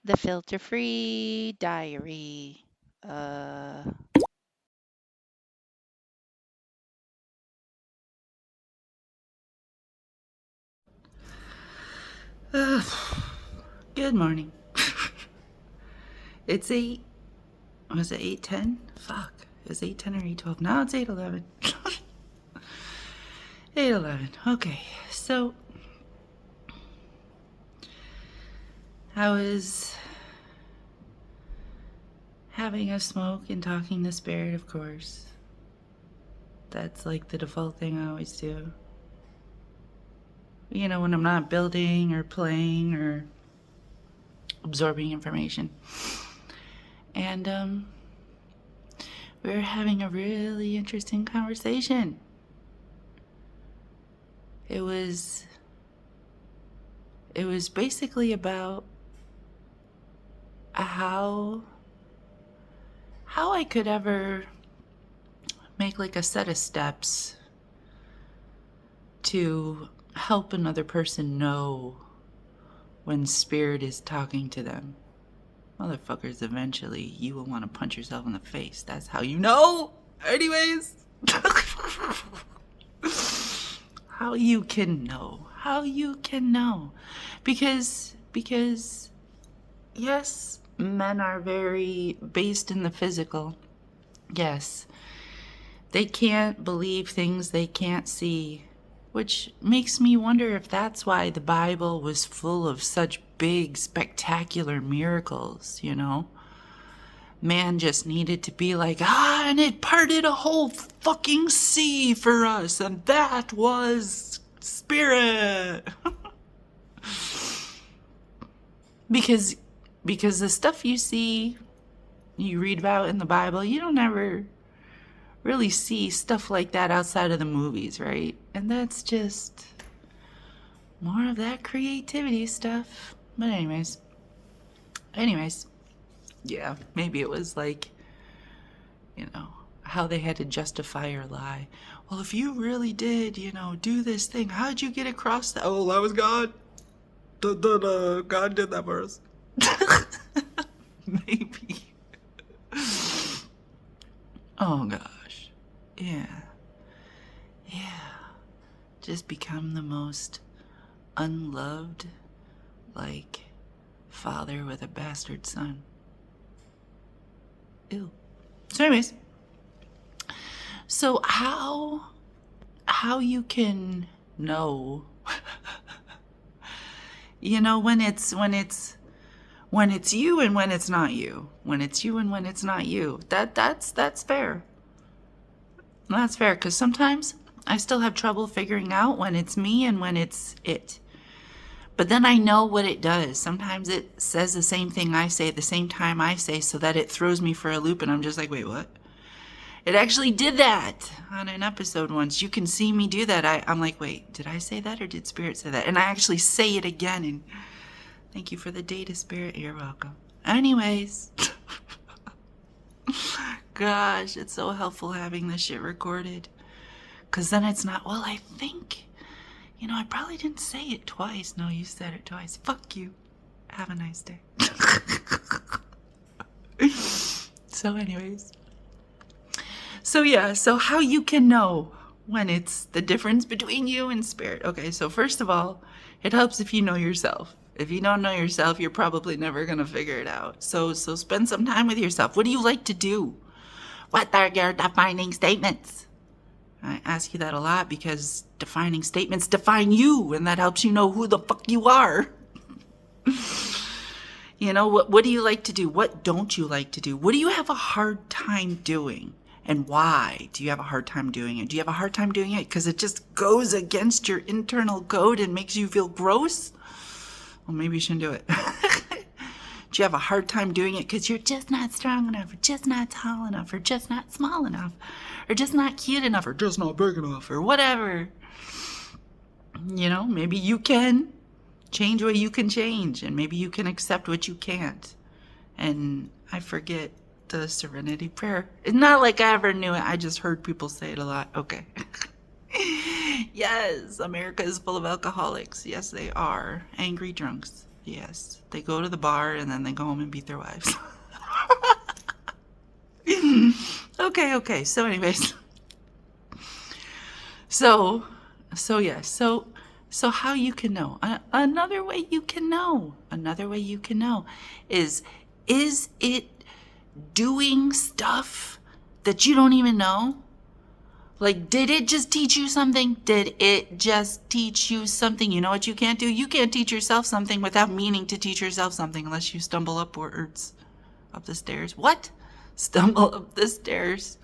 The Filter Free Diary. Uh, Good morning. It's 8. Was it 8:10? Fuck. It was 8:10 or 8:12. Now it's 8:11. 8:11. Okay. So I was having a smoke and talking to Spirit, of course. That's like the default thing I always do. You know, when I'm not building or playing or absorbing information. And we were having a really interesting conversation. It was basically about how I could ever make like a set of steps to help another person know when spirit is talking to them. Motherfuckers, eventually you will want to punch yourself in the face. That's how you know. Anyways. How you can know. How you can know. Because yes, men are very based in the physical. Yes. They can't believe things they can't see, which makes me wonder if that's why the Bible was full of such big, spectacular miracles, you know? Man just needed to be like, and it parted a whole fucking sea for us, and that was spirit. because the stuff you see, you read about in the Bible, you don't ever really see stuff like that outside of the movies, right? And that's just more of that creativity stuff. But anyways, yeah, maybe it was like, you know, how they had to justify or lie. Well, if you really did, you know, do this thing, how'd you get across that? Oh, that was God. God did that for us. Maybe. Oh gosh. Yeah. Just become the most unloved, like, father with a bastard son. Ew. So anyways, so how you can know you know when it's you and when it's not you. When it's you and when it's not you. That's fair. That's fair, because sometimes I still have trouble figuring out when it's me and when it's it. But then I know what it does. Sometimes it says the same thing I say at the same time I say, so that it throws me for a loop, and I'm just like, wait, what? It actually did that on an episode once. You can see me do that. I'm like, wait, did I say that or did Spirit say that? And I actually say it again. And thank you for the data, Spirit. You're welcome. Anyways. Gosh, it's so helpful having this shit recorded. Because then it's not, well, I think, you know, I probably didn't say it twice. No, you said it twice. Fuck you. Have a nice day. So anyways. So yeah, so how you can know when it's the difference between you and spirit. Okay, so first of all, it helps if you know yourself. If you don't know yourself, you're probably never going to figure it out. So spend some time with yourself. What do you like to do? What are your defining statements? I ask you that a lot because defining statements define you, and that helps you know who the fuck you are. You know, what do you like to do? What don't you like to do? What do you have a hard time doing? And why do you have a hard time doing it? Do you have a hard time doing it because it just goes against your internal code and makes you feel gross? Well, maybe you shouldn't do it. Do you have a hard time doing it because you're just not strong enough, or just not tall enough, or just not small enough, or just not cute enough, or just not big enough, or whatever? You know, maybe you can change what you can change, and maybe you can accept what you can't. And I forget the serenity prayer. It's not like I ever knew it. I just heard people say it a lot. Okay. Yes, America is full of alcoholics. Yes, they are. Angry drunks. Yes, they go to the bar and then they go home and beat their wives. Okay. So anyways, so yes. So how you can know? Another way you can know. Another way you can know is it doing stuff that you don't even know? Like, did it just teach you something? Did it just teach you something? You know what you can't do? You can't teach yourself something without meaning to teach yourself something unless you stumble upwards up the stairs. What? Stumble up the stairs.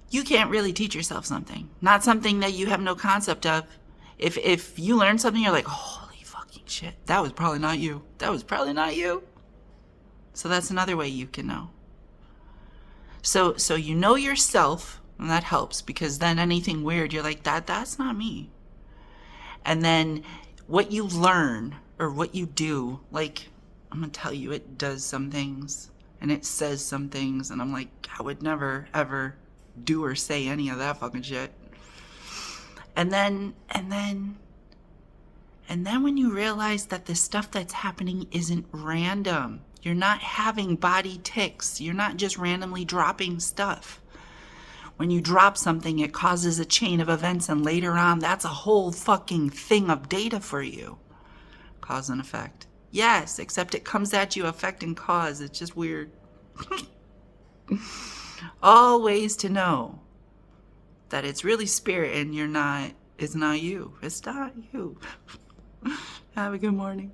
You can't really teach yourself something. Not something that you have no concept of. If you learn something, you're like, holy fucking shit, that was probably not you. That was probably not you. So that's another way you can know. So you know yourself, and that helps because then anything weird, you're like, that's not me. And then what you learn or what you do, like, I'm gonna tell you, it does some things and it says some things, and I'm like, I would never ever do or say any of that fucking shit. And then when you realize that the stuff that's happening isn't random, you're not having body tics, you're not just randomly dropping stuff. When you drop something, it causes a chain of events, and later on, that's a whole fucking thing of data for you. Cause and effect. Yes, except it comes at you, effect and cause. It's just weird. All ways to know that it's really spirit and it's not you. It's not you. Have a good morning.